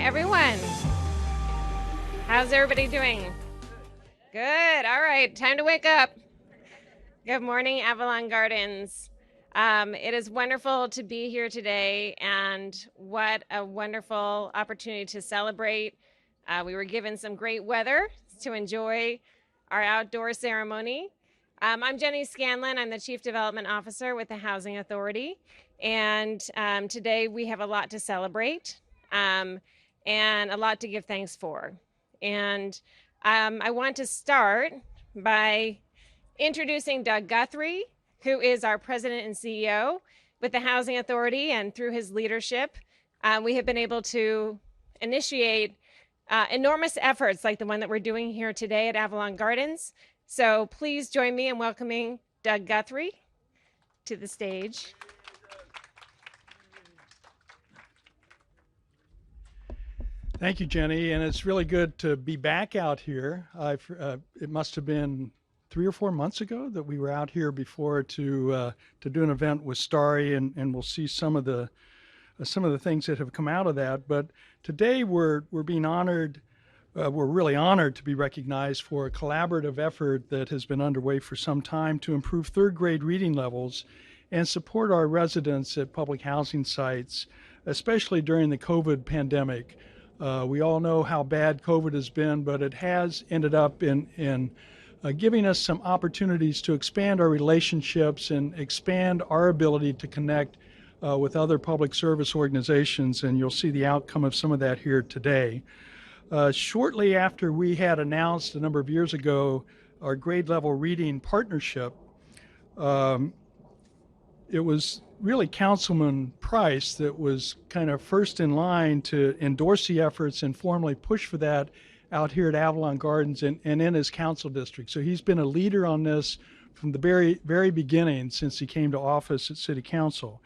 everyone. How's everybody doing? Good. All right. Time to wake up. Good morning, Avalon Gardens. It is wonderful to be here today, and what a wonderful opportunity to celebrate. We were given some great weather to enjoy our outdoor ceremony. I'm Jenny Scanlon. I'm the Chief Development Officer with the Housing Authority, and today we have a lot to celebrate and a lot to give thanks for. And I want to start by introducing Doug Guthrie, who is our President and CEO with the Housing Authority, and through his leadership, we have been able to initiate enormous efforts like the one that we're doing here today at Avalon Gardens. So please join me in welcoming Doug Guthrie to the stage. Thank you, Jenny, and it's really good to be back out here. It must have been 3 or 4 months ago that we were out here before to do an event with Starry, and we'll see some of the things that have come out of that. But today we're being honored. We're really honored to be recognized for a collaborative effort that has been underway for some time to improve third grade reading levels and support our residents at public housing sites, especially during the COVID pandemic. We all know how bad COVID has been, but it has ended up in giving us some opportunities to expand our relationships and expand our ability to connect with other public service organizations, and you'll see the outcome of some of that here today. Shortly after we had announced a number of years ago our grade level reading partnership, it was really Councilman Price that was kind of first in line to endorse the efforts and formally push for that out here at Avalon Gardens and in his council district. So he's been a leader on this from the very beginning since he came to office at City Council.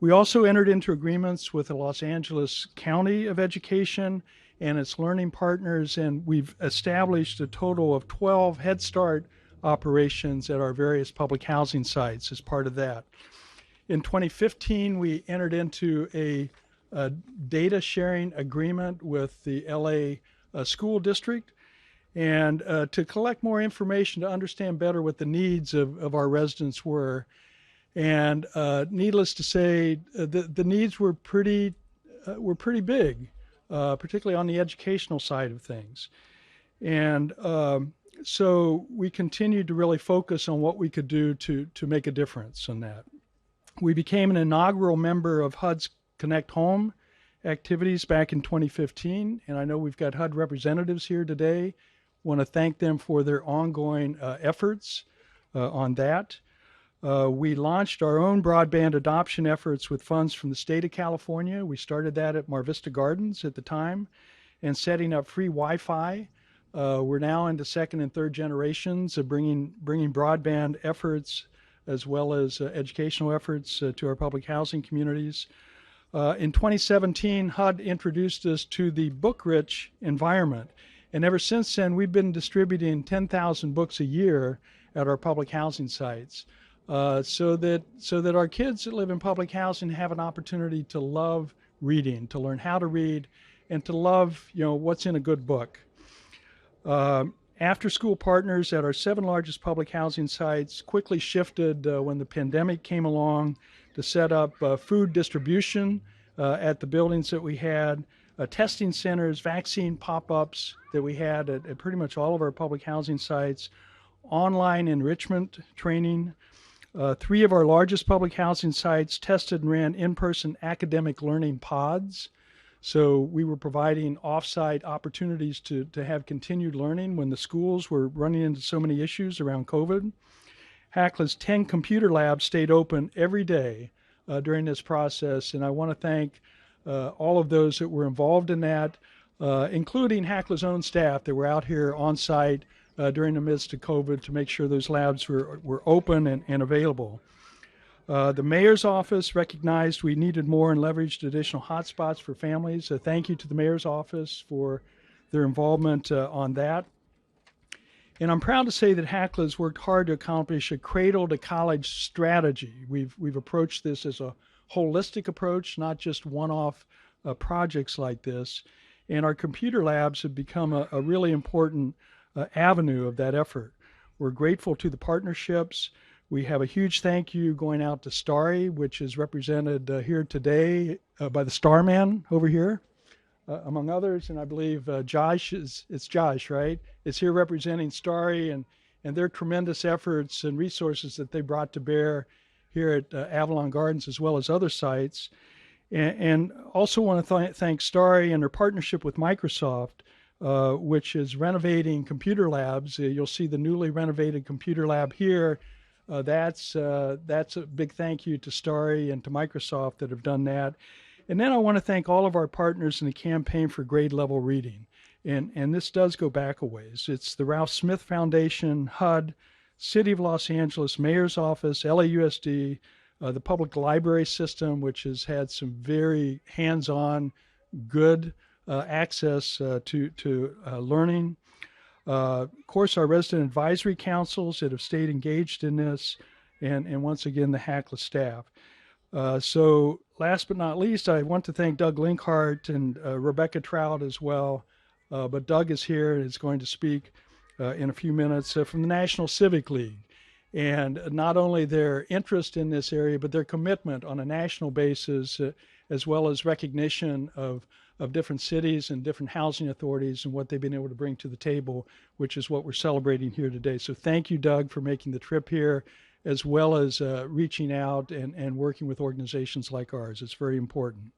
We also entered into agreements with the Los Angeles County of Education and its learning partners, and we've established a total of 12 Head Start operations at our various public housing sites as part of that. In 2015, we entered into a data sharing agreement with the LA school district, and to collect more information to understand better what the needs of our residents were. And needless to say, the needs were pretty big, particularly on the educational side of things. And so we continued to really focus on what we could do to make a difference in that. We became an inaugural member of HUD's Connect Home activities back in 2015, and I know we've got HUD representatives here today. Want to thank them for their ongoing efforts on that. We launched our own broadband adoption efforts with funds from the state of California. We started that at Mar Vista Gardens at the time, and setting up free Wi-Fi. We're now into second and third generations of bringing broadband efforts as well as educational efforts to our public housing communities. In 2017, HUD introduced us to the book-rich environment, and ever since then, we've been distributing 10,000 books a year at our public housing sites, so that our kids that live in public housing have an opportunity to love reading, to learn how to read, and to love, what's in a good book. After-school partners at our 7 largest public housing sites quickly shifted when the pandemic came along to set up food distribution at the buildings that we had, testing centers, vaccine pop-ups that we had at pretty much all of our public housing sites, online enrichment training. 3 of our largest public housing sites tested and ran in-person academic learning pods. So we were providing off-site opportunities to have continued learning when the schools were running into so many issues around COVID. HACLA's 10 computer labs stayed open every day during this process, and I want to thank all of those that were involved in that, including HACLA's own staff that were out here on site during the midst of COVID to make sure those labs were open and available. The mayor's office recognized we needed more and leveraged additional hotspots for families. Thank you to the mayor's office for their involvement on that. And I'm proud to say that HACLA has worked hard to accomplish a cradle to college strategy. We've approached this as a holistic approach, not just one-off projects like this. And our computer labs have become a really important avenue of that effort. We're grateful to the partnerships. We have a huge thank you going out to Starry, which is represented here today by the Starman over here, among others. And I believe it's Josh, right? Is here representing Starry and their tremendous efforts and resources that they brought to bear here at Avalon Gardens as well as other sites. And also want to thank Starry and her partnership with Microsoft, which is renovating computer labs. You'll see the newly renovated computer lab here. That's a big thank you to Starry and to Microsoft that have done that. And then I want to thank all of our partners in the campaign for grade level reading. And this does go back a ways. It's the Ralph Smith Foundation, HUD, City of Los Angeles, Mayor's Office, LAUSD, the public library system, which has had some very hands-on, good access to learning. Of course, our resident advisory councils that have stayed engaged in this, and once again, the HACLA staff. So last but not least, I want to thank Doug Linkhart and Rebecca Trout as well. But Doug is here and is going to speak in a few minutes from the National Civic League. And not only their interest in this area, but their commitment on a national basis, as well as recognition of different cities and different housing authorities and what they've been able to bring to the table, which is what we're celebrating here today. So thank you, Doug, for making the trip here, as well as reaching out and working with organizations like ours. It's very important.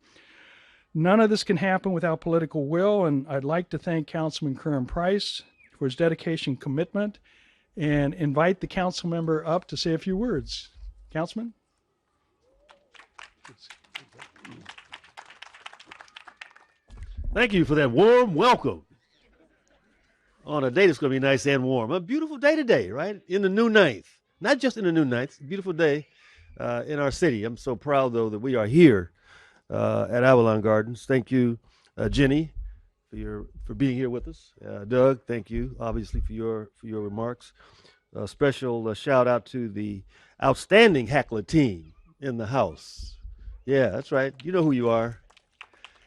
None of this can happen without political will, and I'd like to thank Councilman Curren Price for his dedication and commitment, and invite the council member up to say a few words. Councilman? Thank you for that warm welcome on a day that's going to be nice and warm. A beautiful day today, right? In the new ninth. Not just in the new ninth, a beautiful day in our city. I'm so proud, though, that we are here at Avalon Gardens. Thank you, Jenny, for being here with us. Doug, thank you, obviously, for your remarks. A special shout out to the outstanding HACLA team in the house. Yeah, that's right. You know who you are,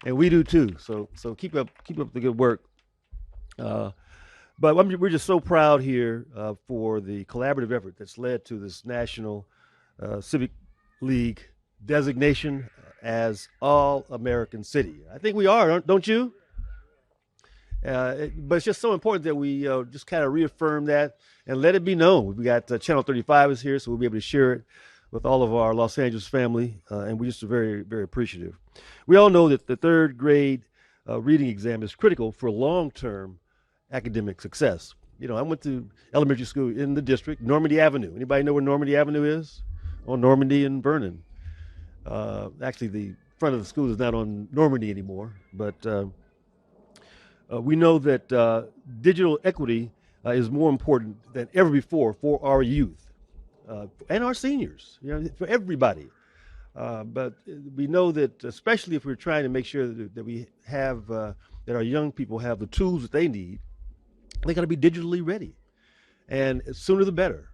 and we do too. So keep up the good work. But we're just so proud here for the collaborative effort that's led to this National Civic League designation as All-American City. I think we are, don't you? But it's just so important that we just kind of reaffirm that and let it be known. We got Channel 35 is here, so we'll be able to share it with all of our Los Angeles family, and we're just very, very appreciative. We all know that the third grade reading exam is critical for long-term academic success. You know, I went to elementary school in the district, Normandy Avenue. Anybody know where Normandy Avenue is? On Normandy and Vernon. Actually, the front of the school is not on Normandy anymore, but we know that digital equity is more important than ever before for our youth and our seniors, you know, for everybody. But we know that, especially if we're trying to make sure that we have, that our young people have the tools that they need, they got to be digitally ready, and sooner the better.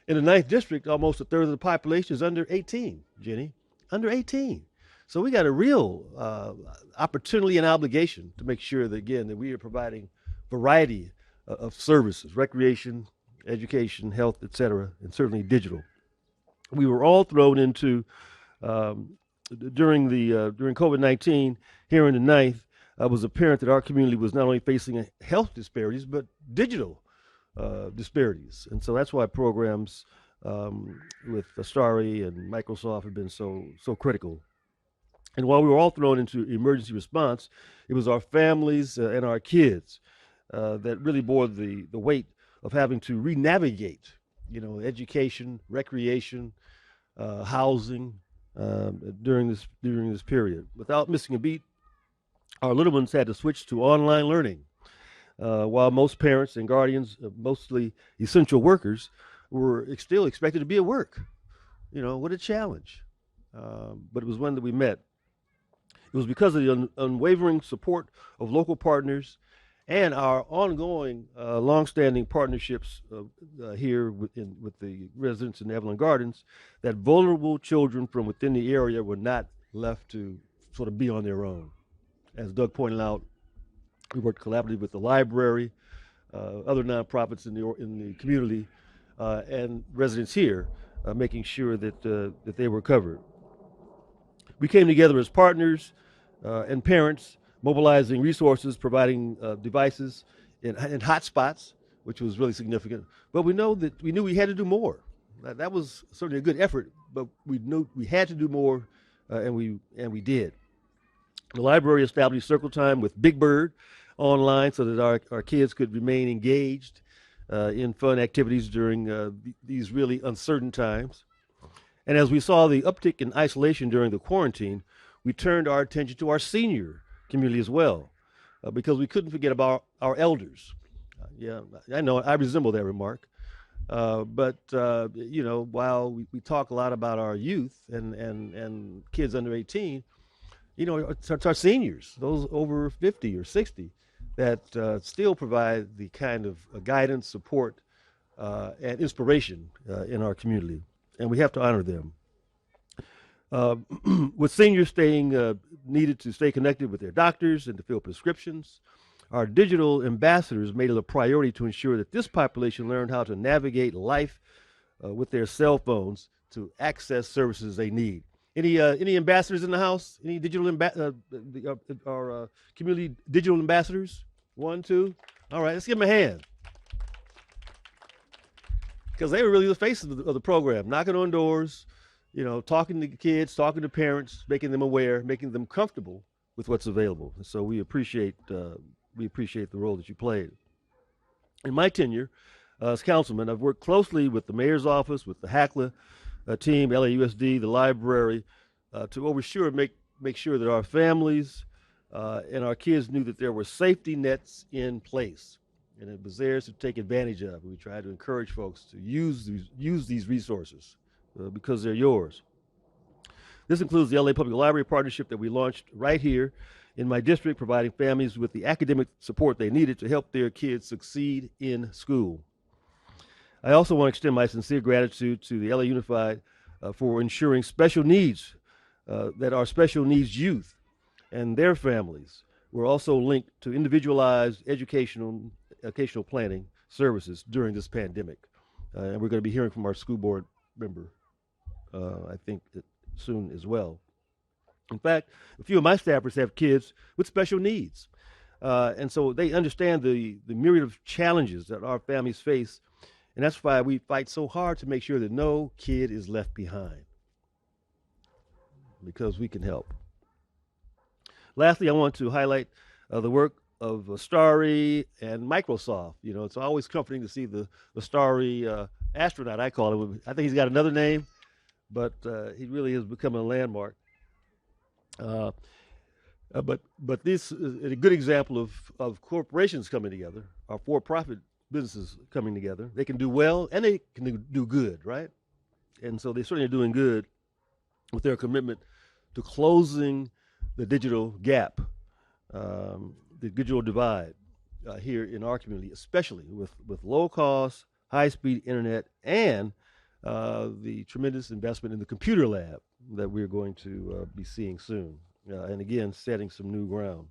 In the 9th district, almost a third of the population is under 18, Jenny, under 18. So we got a real opportunity and obligation to make sure that, again, that we are providing variety of services, recreation, education, health, et cetera, and certainly digital. We were all thrown into, during COVID-19 here in the 9th, it was apparent that our community was not only facing health disparities, but digital disparities. And so that's why programs with Starry and Microsoft have been so critical. And while we were all thrown into emergency response, it was our families and our kids that really bore the weight of having to re-navigate, you know, education, recreation, housing during this period. Without missing a beat, our little ones had to switch to online learning, while most parents and guardians, mostly essential workers, were still expected to be at work. You know, what a challenge. But it was one that we met. It was because of the unwavering support of local partners and our ongoing, longstanding partnerships here with the residents in Avalon Gardens that vulnerable children from within the area were not left to sort of be on their own. As Doug pointed out, We worked collaboratively with the library, other nonprofits in the community, and residents here, making sure that they were covered. We came together as partners and parents, mobilizing resources, providing devices in hotspots, which was really significant. But we knew we had to do more. That was certainly a good effort, but we knew we had to do more, and we did. The library established circle time with Big Bird online so that our kids could remain engaged in fun activities during these really uncertain times. And as we saw the uptick in isolation during the quarantine, we turned our attention to our senior community as well, because we couldn't forget about our elders. Yeah, I know I resemble that remark. But while we talk a lot about our youth and kids under 18, it's our seniors, those over 50 or 60, that still provide the kind of guidance, support, and inspiration in our community. And we have to honor them. With seniors staying needed to stay connected with their doctors and to fill prescriptions, our digital ambassadors made it a priority to ensure that this population learned how to navigate life with their cell phones to access services they need. Any ambassadors in the house? Any digital our community digital ambassadors? 1, 2. All right, let's give them a hand, because they were really the face of the program, knocking on doors, talking to kids, talking to parents, making them aware, making them comfortable with what's available. And so we appreciate the role that you played. In my tenure as councilman, I've worked closely with the mayor's office, with the HACLA team, LAUSD, the library, to make sure that our families and our kids knew that there were safety nets in place, and it was theirs to take advantage of. We tried to encourage folks to use these resources because they're yours. This includes the LA Public Library partnership that we launched right here in my district, providing families with the academic support they needed to help their kids succeed in school. I also want to extend my sincere gratitude to the LA Unified for ensuring special needs, that our special needs youth and their families were also linked to individualized educational planning services during this pandemic. And we're going to be hearing from our school board member, I think, soon as well. In fact, a few of my staffers have kids with special needs. And so they understand the myriad of challenges that our families face. And that's why we fight so hard to make sure that no kid is left behind, because we can help. Lastly, I want to highlight the work of Starry and Microsoft. It's always comforting to see the Starry astronaut, I call him. I think he's got another name, but he really has become a landmark. But this is a good example of corporations coming together, our for-profit businesses coming together. They can do well and they can do good, right? And so they certainly are doing good with their commitment to closing the digital gap, the digital divide here in our community, especially with low-cost, high-speed internet and the tremendous investment in the computer lab that we're going to be seeing soon, and again, setting some new ground.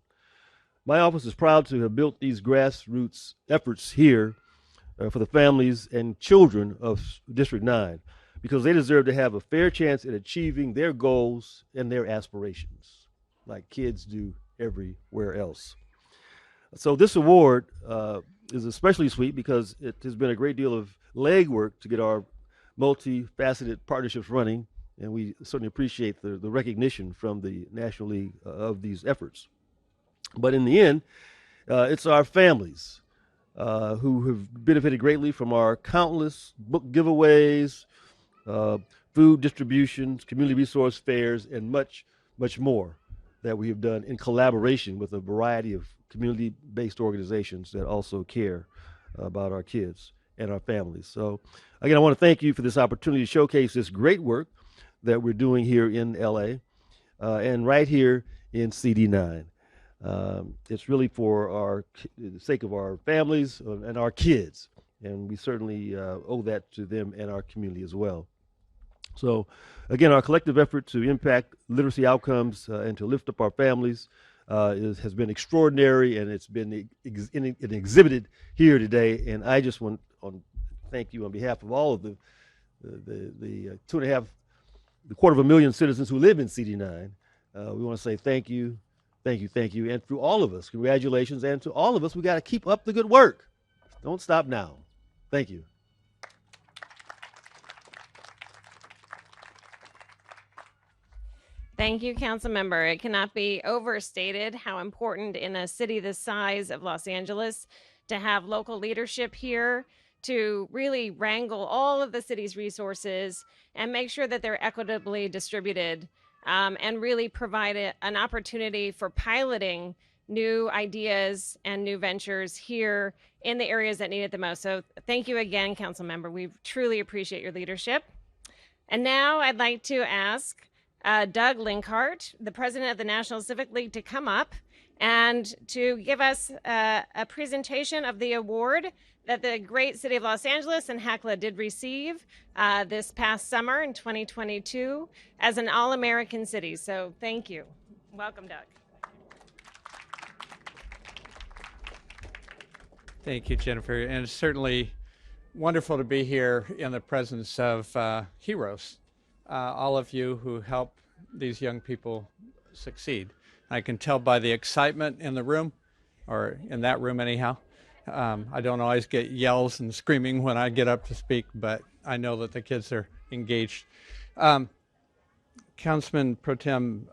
My office is proud to have built these grassroots efforts here for the families and children of District 9, because they deserve to have a fair chance at achieving their goals and their aspirations, like kids do everywhere else. So this award is especially sweet because it has been a great deal of legwork to get our multifaceted partnerships running, and we certainly appreciate the recognition from the National League of these efforts. But in the end, it's our families who have benefited greatly from our countless book giveaways, food distributions, community resource fairs, and much, much more that we have done in collaboration with a variety of community-based organizations that also care about our kids and our families. So again, I want to thank you for this opportunity to showcase this great work that we're doing here in LA and right here in CD9. It's really for the sake of our families and our kids, and we certainly owe that to them and our community as well. So again, our collective effort to impact literacy outcomes and to lift up our families has been extraordinary, and it's been exhibited here today. And I just want to thank you on behalf of all of the 2.25 citizens who live in CD9. We want to say thank you, thank you, thank you, and through all of us, congratulations, and to all of us, we got to keep up the good work. Don't stop now. Thank you. Thank you, Councilmember. It cannot be overstated how important in a city the size of Los Angeles to have local leadership here to really wrangle all of the city's resources and make sure that they're equitably distributed, and really provide an opportunity for piloting new ideas and new ventures here in the areas that need it the most. So thank you again, Councilmember. We truly appreciate your leadership. And now I'd like to ask Doug Linkhart, the president of the National Civic League, to come up and to give us a presentation of the award that the great city of Los Angeles and HACLA did receive this past summer in 2022 as an All-American city. So thank you. Welcome, Doug. Thank you, Jennifer. And it's certainly wonderful to be here in the presence of heroes, all of you who help these young people succeed. I can tell by the excitement in the room, or in that room anyhow. I don't always get yells and screaming when I get up to speak, but I know that the kids are engaged. Councilman Pro Tem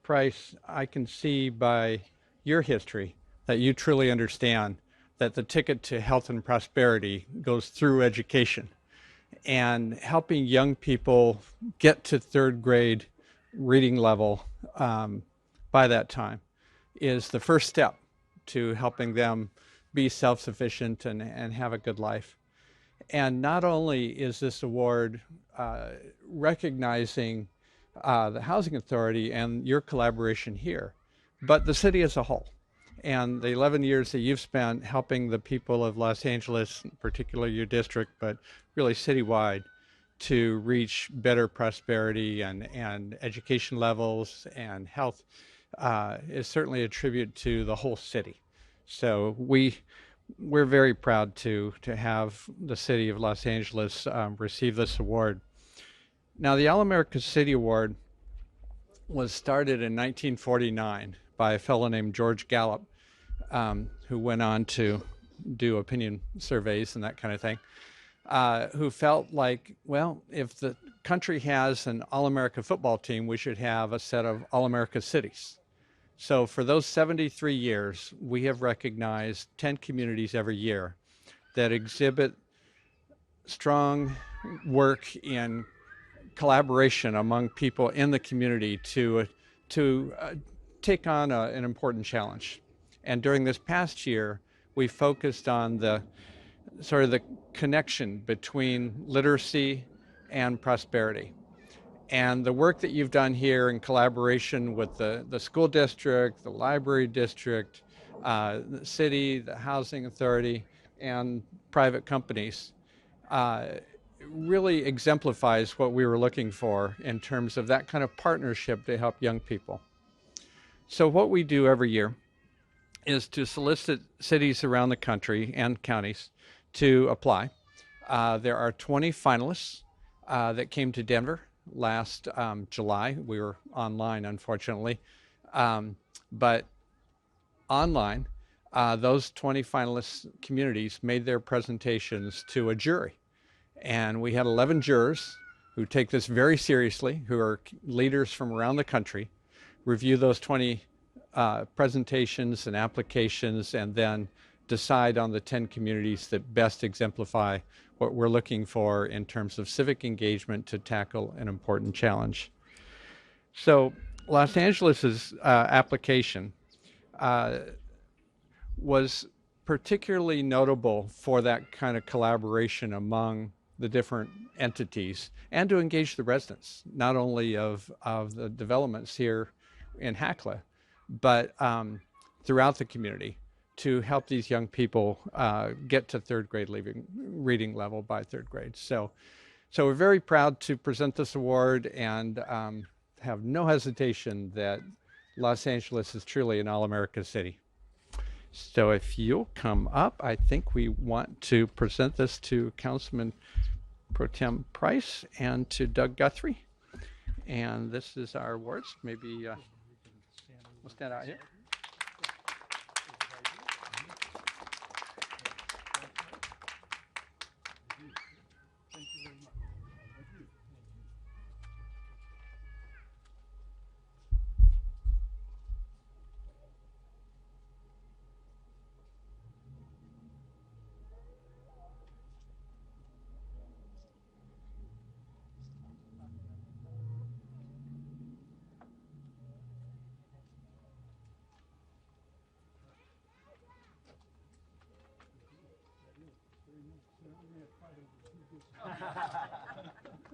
Price, I can see by your history that you truly understand that the ticket to health and prosperity goes through education. And helping young people get to third grade reading level by that time is the first step to helping them be self-sufficient and have a good life. And not only is this award recognizing the Housing Authority and your collaboration here, but the city as a whole. And the 11 years that you've spent helping the people of Los Angeles, particularly your district, but really citywide, to reach better prosperity and education levels and health is certainly a tribute to the whole city. So we're very proud to have the city of Los Angeles receive this award. Now, the All-America City Award was started in 1949 by a fellow named George Gallup, who went on to do opinion surveys and that kind of thing, who felt like, well, if the country has an All-America football team, we should have a set of All-America cities. So for those 73 years, we have recognized 10 communities every year that exhibit strong work in collaboration among people in the community to take on an important challenge. And during this past year, we focused on the sort of the connection between literacy and prosperity. And the work that you've done here in collaboration with the school district, the library district, the city, the housing authority, and private companies really exemplifies what we were looking for in terms of that kind of partnership to help young people. So what we do every year is to solicit cities around the country and counties to apply. There are 20 finalists that came to Denver last July. We were online, unfortunately, but online, those 20 finalist communities made their presentations to a jury. And we had 11 jurors who take this very seriously, who are leaders from around the country, review those 20 presentations and applications, and then decide on the 10 communities that best exemplify what we're looking for in terms of civic engagement to tackle an important challenge. So Los Angeles's application was particularly notable for that kind of collaboration among the different entities and to engage the residents, not only of the developments here in HACLA, but throughout the community, to help these young people get to third grade reading level by third grade. So we're very proud to present this award and have no hesitation that Los Angeles is truly an all-America city. So if you'll come up, I think we want to present this to Councilman Pro Tem Price and to Doug Guthrie. And this is our awards. Maybe we'll stand out here.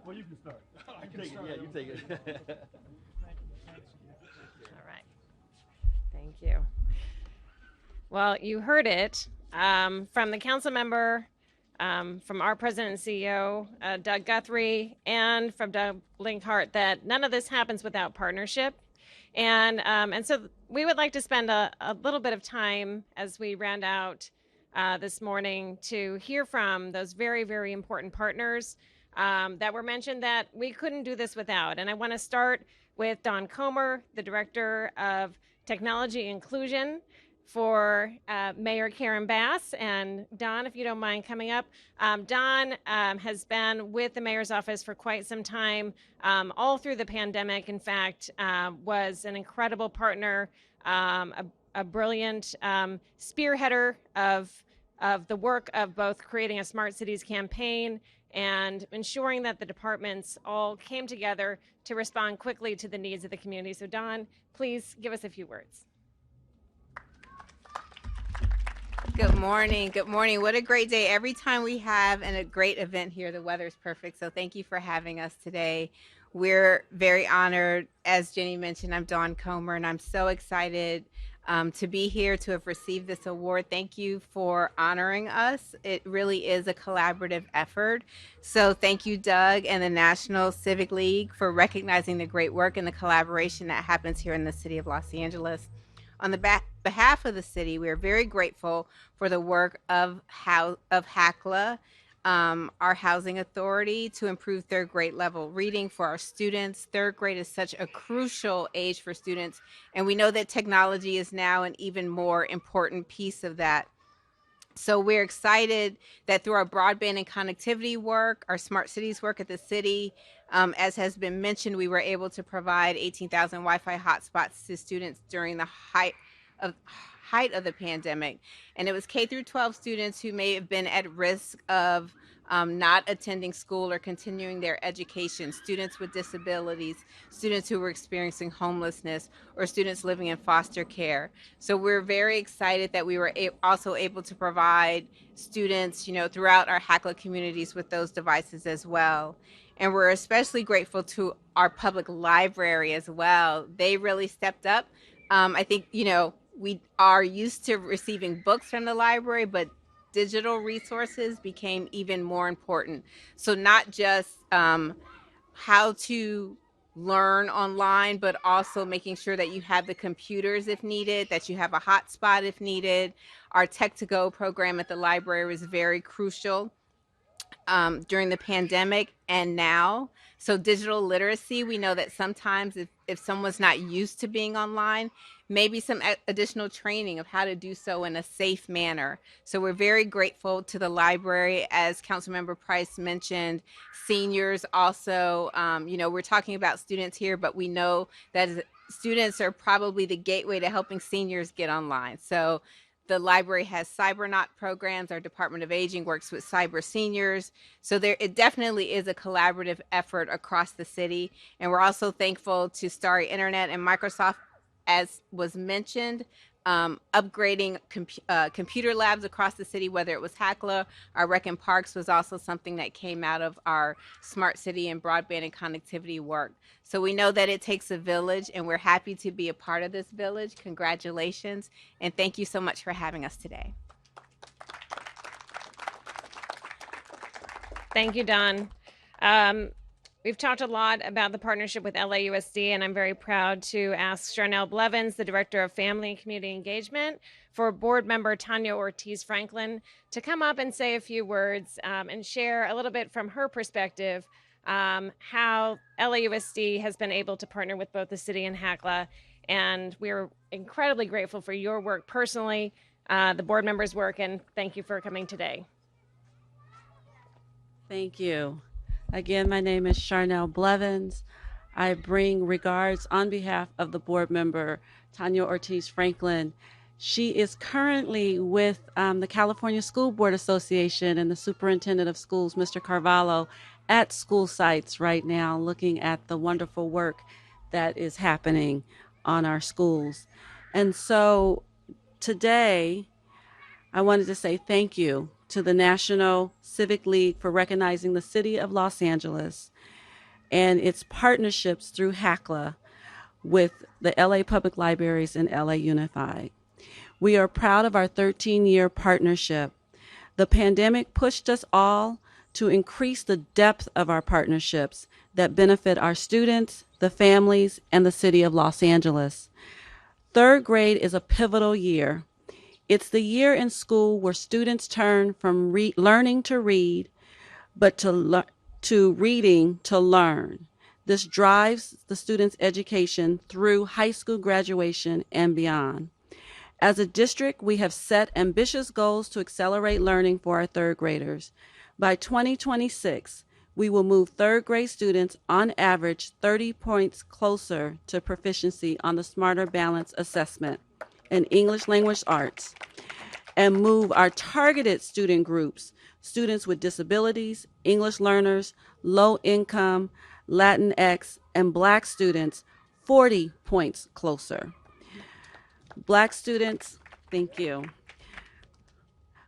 Well, you can start. You take it. All right. Thank you. Well, you heard it from the council member, from our president and CEO, Doug Guthrie, and from Doug Linkhart, that none of this happens without partnership. And so we would like to spend a little bit of time as we round out this morning to hear from those very, very important partners that were mentioned that we couldn't do this without. And I want to start with Don Comer, the Director of Technology Inclusion for Mayor Curren Bass. And Don, if you don't mind coming up. Don has been with the mayor's office for quite some time, all through the pandemic. In fact, was an incredible partner, a brilliant spearheader of the work of both creating a Smart Cities campaign and ensuring that the departments all came together to respond quickly to the needs of the community. So Don, please give us a few words. Good morning. Good morning. What a great day. Every time we have a great event here, the weather's perfect. So thank you for having us today. We're very honored. As Jenny mentioned, I'm Dawn Comer, and I'm so excited to be here, to have received this award. Thank you for honoring us. It really is a collaborative effort. So thank you, Doug, and the National Civic League for recognizing the great work and the collaboration that happens here in the city of Los Angeles. On the behalf of the city, we are very grateful for the work of HACLA, our housing authority, to improve third grade level reading for our students. Third grade is such a crucial age for students, and we know that technology is now an even more important piece of that. So we're excited that through our broadband and connectivity work, our smart cities work at the city, as has been mentioned, we were able to provide 18,000 Wi-Fi hotspots to students during the height of the pandemic. And it was K through 12 students who may have been at risk of not attending school or continuing their education, students with disabilities, students who were experiencing homelessness, or students living in foster care. So we're very excited that we were also able to provide students, throughout our HACLA communities with those devices as well. And we're especially grateful to our public library as well. They really stepped up. I think, we are used to receiving books from the library, but digital resources became even more important. So not just how to learn online, but also making sure that you have the computers if needed, that you have a hotspot if needed. Our Tech to Go program at the library was very crucial during the pandemic and now. So digital literacy, we know that sometimes if someone's not used to being online, maybe some additional training of how to do so in a safe manner. So we're very grateful to the library. As Councilmember Price mentioned, seniors also, we're talking about students here, but we know that students are probably the gateway to helping seniors get online. So the library has CyberNaut programs. Our Department of Aging works with cyber seniors. So it definitely is a collaborative effort across the city. And we're also thankful to Starry Internet and Microsoft, as was mentioned, upgrading computer labs across the city, whether it was HACLA, our Rec and Parks was also something that came out of our smart city and broadband and connectivity work. So we know that it takes a village, and we're happy to be a part of this village. Congratulations, and thank you so much for having us today. Thank you, Don. We've talked a lot about the partnership with LAUSD, and I'm very proud to ask Charnel Blevins, the Director of Family and Community Engagement, for board member Tanya Ortiz Franklin to come up and say a few words and share a little bit from her perspective how LAUSD has been able to partner with both the city and HACLA. And we're incredibly grateful for your work personally, the board members' work, and thank you for coming today. Thank you. Again, my name is Charnel Blevins. I bring regards on behalf of the board member, Tanya Ortiz Franklin. She is currently with the California School Board Association and the superintendent of schools, Mr. Carvalho, at school sites right now, looking at the wonderful work that is happening on our schools. And so today, I wanted to say thank you to the National Civic League for recognizing the City of Los Angeles and its partnerships through HACLA with the LA Public Libraries and LA Unified. We are proud of our 13-year partnership. The pandemic pushed us all to increase the depth of our partnerships that benefit our students, the families, and the City of Los Angeles. Third grade is a pivotal year. It's the year in school where students turn from learning to read, but to reading to learn. This drives the students' education through high school graduation and beyond. As a district, we have set ambitious goals to accelerate learning for our third graders. By 2026, we will move third grade students on average 30 points closer to proficiency on the Smarter Balance assessment in English Language Arts, and move our targeted student groups, students with disabilities, English learners, low income, Latinx, and Black students 40 points closer. Black students, thank you.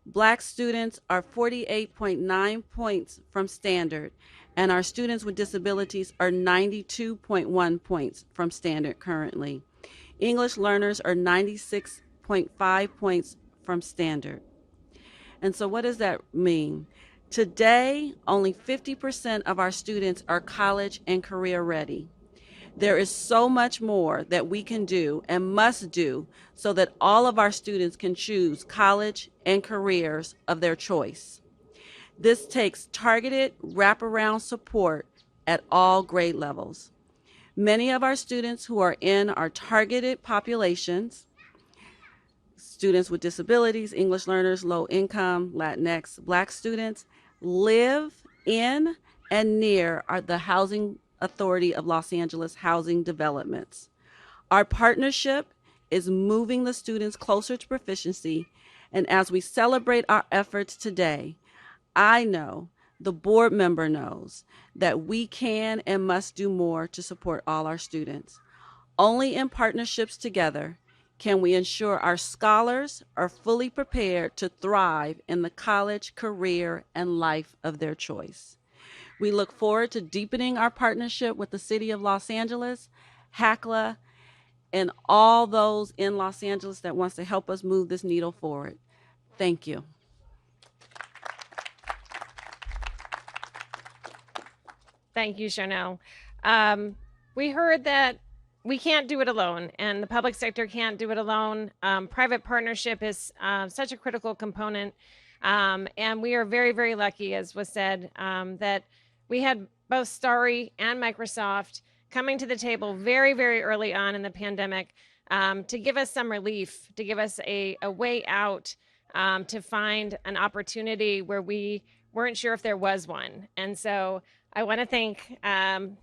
Black students are 48.9 points from standard, and our students with disabilities are 92.1 points from standard currently. English learners are 96.5 points from standard. And so what does that mean? Today, only 50% of our students are college and career ready. There is so much more that we can do and must do so that all of our students can choose college and careers of their choice. This takes targeted wraparound support at all grade levels. Many of our students who are in our targeted populations, students with disabilities, English learners, low income, Latinx, Black students, live in and near the Housing Authority of Los Angeles housing developments. Our partnership is moving the students closer to proficiency, and as we celebrate our efforts today, I know the board member knows that we can and must do more to support all our students. Only in partnerships together can we ensure our scholars are fully prepared to thrive in the college, career, and life of their choice. We look forward to deepening our partnership with the City of Los Angeles, HACLA, and all those in Los Angeles that wants to help us move this needle forward. Thank you. Thank you, Charnel. We heard that we can't do it alone, and the public sector can't do it alone. Private partnership is such a critical component, and we are very, very lucky, as was said, that we had both Starry and Microsoft coming to the table very, very early on in the pandemic to give us some relief, to give us a way out, to find an opportunity where we weren't sure if there was one. And so I want to thank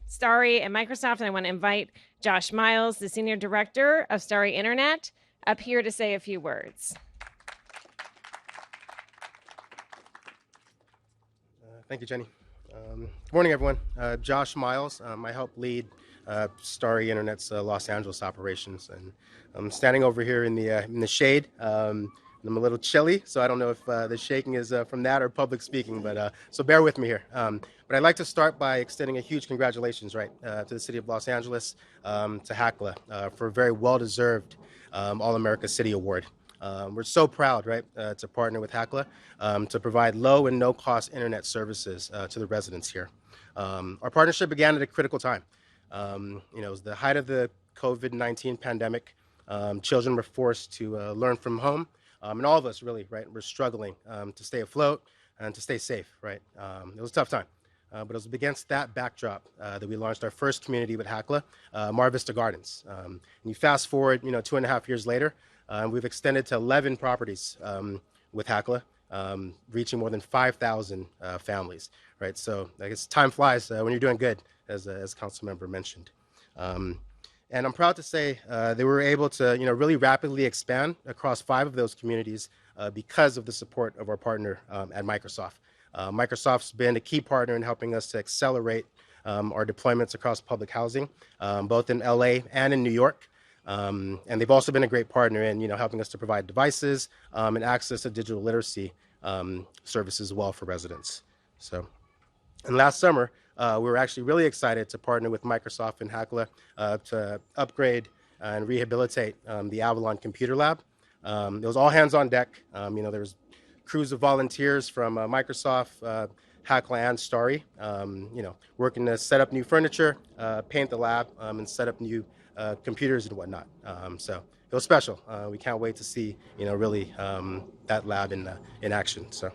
Starry and Microsoft, and I want to invite Josh Miles, the Senior Director of Starry Internet, up here to say a few words. Thank you, Jenny. Good morning, everyone. Josh Miles. I help lead Starry Internet's Los Angeles operations, and I'm standing over here in the shade. I'm a little chilly, so I don't know if the shaking is from that or public speaking, but so bear with me here. But I'd like to start by extending a huge congratulations, to the City of Los Angeles, to HACLA for a very well-deserved All-America City Award. We're so proud, right, to partner with HACLA to provide low and no cost internet services to the residents here. Our partnership began at a critical time. It was the height of the COVID-19 pandemic. Children were forced to learn from home, and all of us really, right, were struggling to stay afloat and to stay safe, right? It was a tough time. But it was against that backdrop that we launched our first community with HACLA, Mar Vista Gardens. And you fast forward, 2.5 years later, we've extended to 11 properties with HACLA, reaching more than 5,000 families, right? So I guess time flies when you're doing good, as Councilmember mentioned. And I'm proud to say that we were able to, really rapidly expand across 5 of those communities because of the support of our partner at Microsoft. Microsoft's been a key partner in helping us to accelerate our deployments across public housing, both in LA and in New York. And they've also been a great partner in, helping us to provide devices and access to digital literacy services as well for residents. So, and last summer, we were actually really excited to partner with Microsoft and HACLA to upgrade and rehabilitate the Avalon Computer Lab. It was all hands on deck. There was crews of volunteers from Microsoft, HACLA, and Starry, working to set up new furniture, paint the lab, and set up new computers and whatnot. So it was special. We can't wait to see, really that lab in action. So,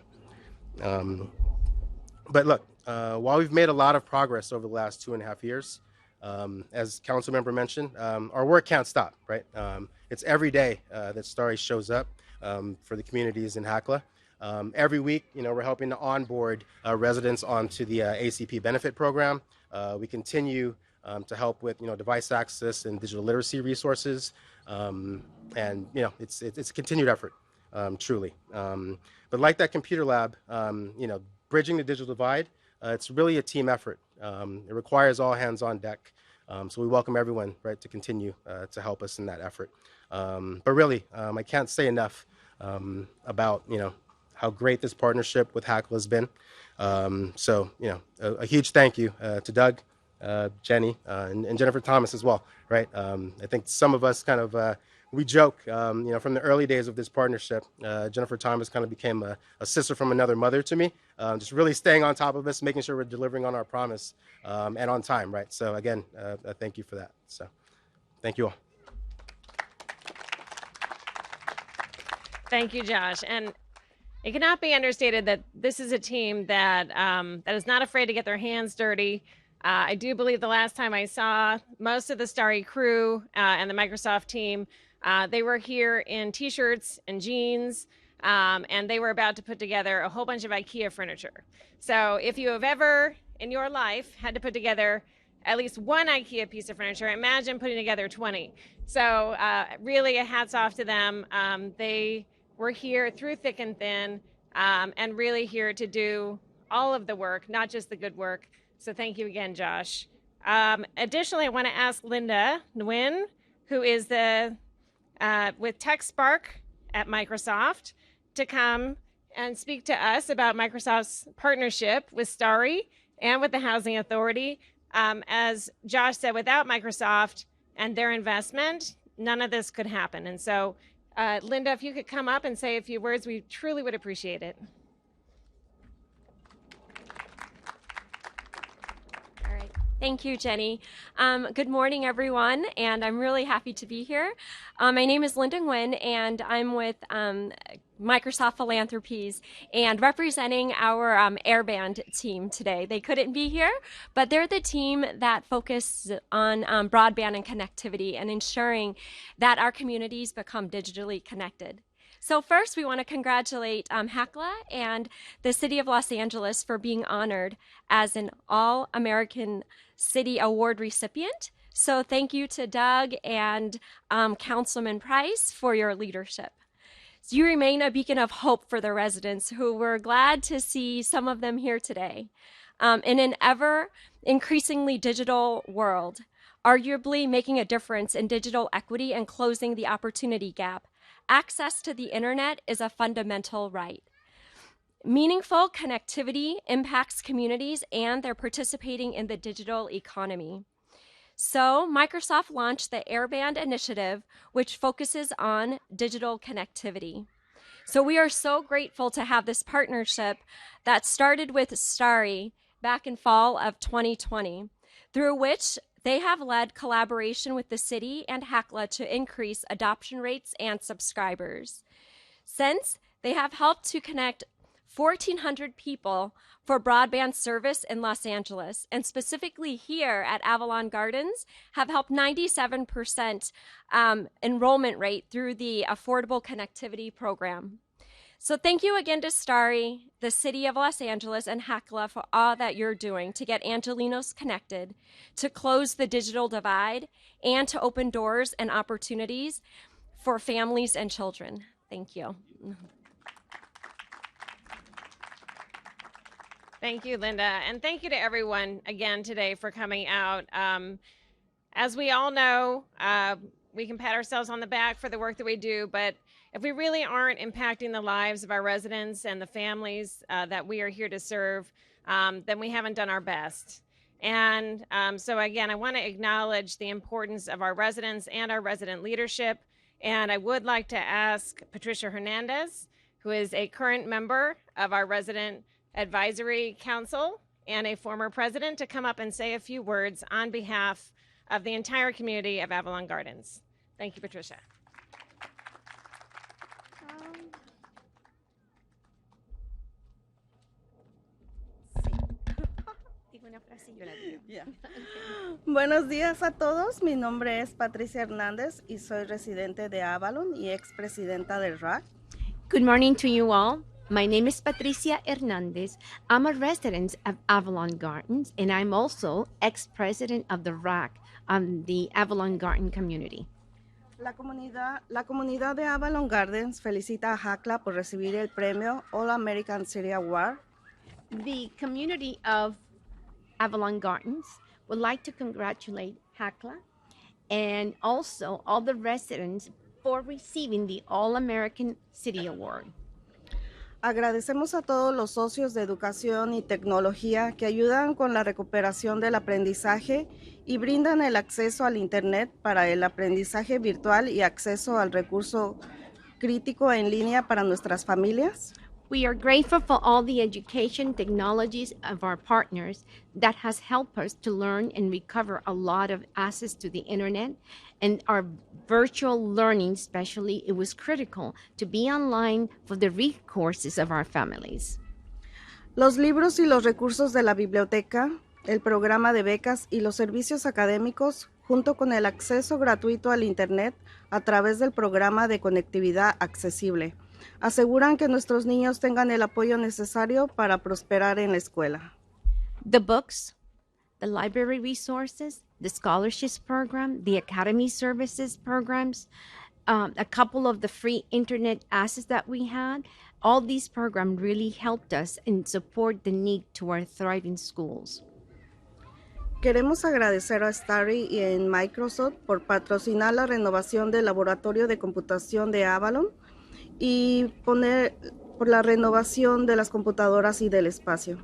but look, while we've made a lot of progress over the last 2.5 years, as Councilmember mentioned, our work can't stop, right? It's every day that Starry shows up for the communities in HACLA. Every week, we're helping to onboard residents onto the ACP benefit program. We continue to help with, device access and digital literacy resources. And, it's a continued effort, truly. But like that computer lab, bridging the digital divide, it's really a team effort. It requires all hands on deck. So we welcome everyone, right, to continue to help us in that effort. But really, I can't say enough about, how great this partnership with HACLA has been. So, a huge thank you to Doug, Jenny, and Jennifer Thomas as well, right? I think some of us kind of, we joke, from the early days of this partnership, Jennifer Thomas kind of became a sister from another mother to me, just really staying on top of us, making sure we're delivering on our promise and on time, right? So again, thank you for that. So thank you all. Thank you, Josh. And it cannot be understated that this is a team that that is not afraid to get their hands dirty. I do believe the last time I saw most of the Starry crew and the Microsoft team, they were here in t-shirts and jeans, and they were about to put together a whole bunch of IKEA furniture. So if you have ever in your life had to put together at least one IKEA piece of furniture, imagine putting together 20. So really a hats off to them. They were here through thick and thin, and really here to do all of the work, not just the good work. So thank you again, Josh. Additionally, I want to ask Linda Nguyen, who is the with TechSpark at Microsoft, to come and speak to us about Microsoft's partnership with Starry and with the Housing Authority. As Josh said, without Microsoft and their investment, none of this could happen. And so Linda, if you could come up and say a few words, we truly would appreciate it. All right. Thank you, Jenny. Good morning, everyone, and I'm really happy to be here. My name is Linda Nguyen, and I'm with Microsoft Philanthropies and representing our Airband team today. They couldn't be here, but they're the team that focuses on broadband and connectivity and ensuring that our communities become digitally connected. So first, we want to congratulate HACLA and the City of Los Angeles for being honored as an All-American City Award recipient. So thank you to Doug and Councilman Price for your leadership. You remain a beacon of hope for the residents, who we're glad to see some of them here today. In an ever increasingly digital world, arguably making a difference in digital equity and closing the opportunity gap, access to the internet is a fundamental right. Meaningful connectivity impacts communities and they're participating in the digital economy. So, Microsoft launched the Airband initiative, which focuses on digital connectivity. So, we are so grateful to have this partnership that started with Starry back in fall of 2020, through which they have led collaboration with the city and HACLA to increase adoption rates and subscribers. Since they have helped to connect 1,400 people for broadband service in Los Angeles, and specifically here at Avalon Gardens, have helped 97% enrollment rate through the Affordable Connectivity Program. So thank you again to Starry, the City of Los Angeles, and HACLA for all that you're doing to get Angelinos connected, to close the digital divide, and to open doors and opportunities for families and children. Thank you. Thank you, Linda. And thank you to everyone again today for coming out. As we all know, we can pat ourselves on the back for the work that we do, but if we really aren't impacting the lives of our residents and the families that we are here to serve, then we haven't done our best. And so again, I want to acknowledge the importance of our residents and our resident leadership. And I would like to ask Patricia Hernandez, who is a current member of our Resident Advisory Council and a former president, to come up and say a few words on behalf of the entire community of Avalon Gardens. Thank you, Patricia. Buenos días a todos. Mi nombre es Patricia Hernández y soy residente de Avalon y expresidenta del RAC. Good morning to you all. My name is Patricia Hernandez. I'm a resident of Avalon Gardens, and I'm also ex-president of the RAC, the Avalon Garden community. La comunidad de Avalon Gardens felicita a HACLA por recibir el premio All American City Award. The community of Avalon Gardens would like to congratulate HACLA and also all the residents for receiving the All American City Award. Agradecemos a todos los socios de educación y tecnología que ayudan con la recuperación del aprendizaje y brindan el acceso al Internet para el aprendizaje virtual y acceso al recurso crítico en línea para nuestras familias. We are grateful for all the education technologies of our partners that has helped us to learn and recover a lot of access to the internet, and our virtual learning, especially, it was critical to be online for the recourses of our families. Los libros y los recursos de la biblioteca, el programa de becas y los servicios académicos, junto con el acceso gratuito al Internet a través del programa de conectividad accesible, aseguran que nuestros niños tengan el apoyo necesario para prosperar en la escuela. The books, the library resources, the scholarships program, the academy services programs, a couple of the free internet access that we had, all these programs really helped us and support the need to our thriving schools. Queremos agradecer a Starry y a Microsoft por patrocinar la renovación del laboratorio de computación de Avalon y por la renovación de las computadoras y del espacio.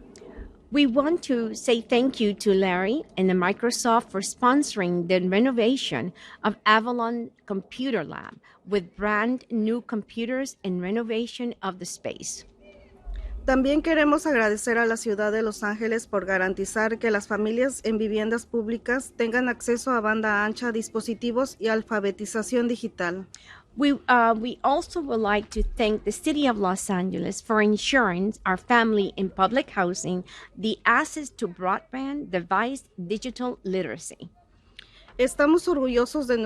We want to say thank you to Larry and the Microsoft for sponsoring the renovation of Avalon Computer Lab with brand new computers and renovation of the space. También queremos agradecer a la ciudad de Los Ángeles por garantizar que las familias en viviendas públicas tengan acceso a banda ancha, dispositivos y alfabetización digital. We also would like to thank the City of Los Angeles for ensuring our family in public housing the access to broadband device digital literacy. Estamos orgullosos de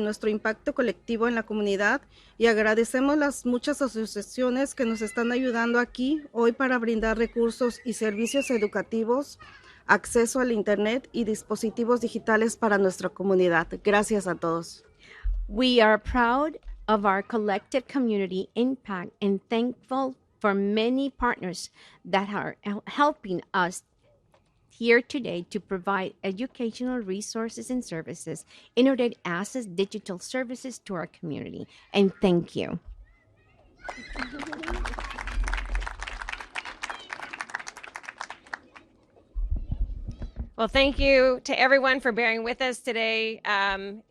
nuestro impacto colectivo en la comunidad y agradecemos las muchas asociaciones que nos están ayudando aquí hoy para brindar recursos y servicios educativos, acceso al Internet y dispositivos digitales para nuestra comunidad. Gracias a todos. We are proud of our collective community impact and thankful for many partners that are helping us here today to provide educational resources and services in order to access digital services to our community. And thank you. Well, thank you to everyone for bearing with us today.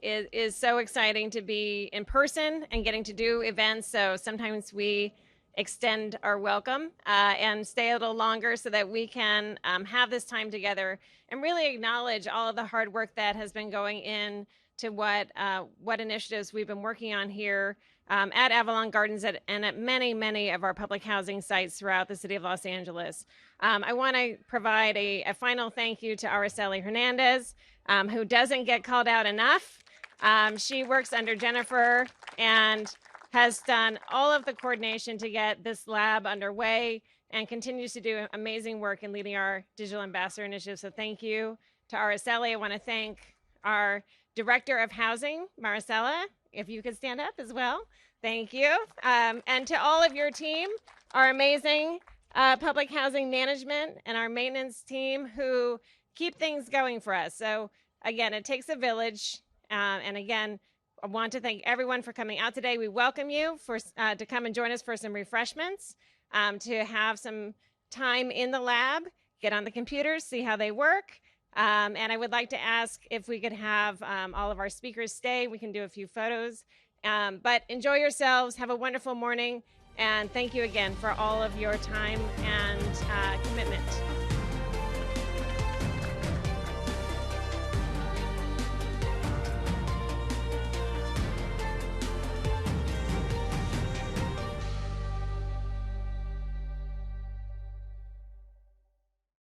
It is so exciting to be in person and getting to do events. So sometimes we extend our welcome and stay a little longer so that we can have this time together and really acknowledge all of the hard work that has been going in to what initiatives we've been working on here at Avalon Gardens and at many of our public housing sites throughout the city of Los Angeles. I want to provide a final thank you to Araceli Hernandez, who doesn't get called out enough. She works under Jennifer and has done all of the coordination to get this lab underway and continues to do amazing work in leading our Digital Ambassador Initiative. So thank you to Araceli. I want to thank our Director of Housing, Maricela, if you could stand up as well. Thank you. And to all of your team, our amazing public housing management and our maintenance team who keep things going for us. So again, it takes a village. And again, I want to thank everyone for coming out today. We welcome you to come and join us for some refreshments, to have some time in the lab, get on the computers, see how they work. And I would like to ask if we could have all of our speakers stay. We can do a few photos. But enjoy yourselves. Have a wonderful morning. And thank you again for all of your time and commitment.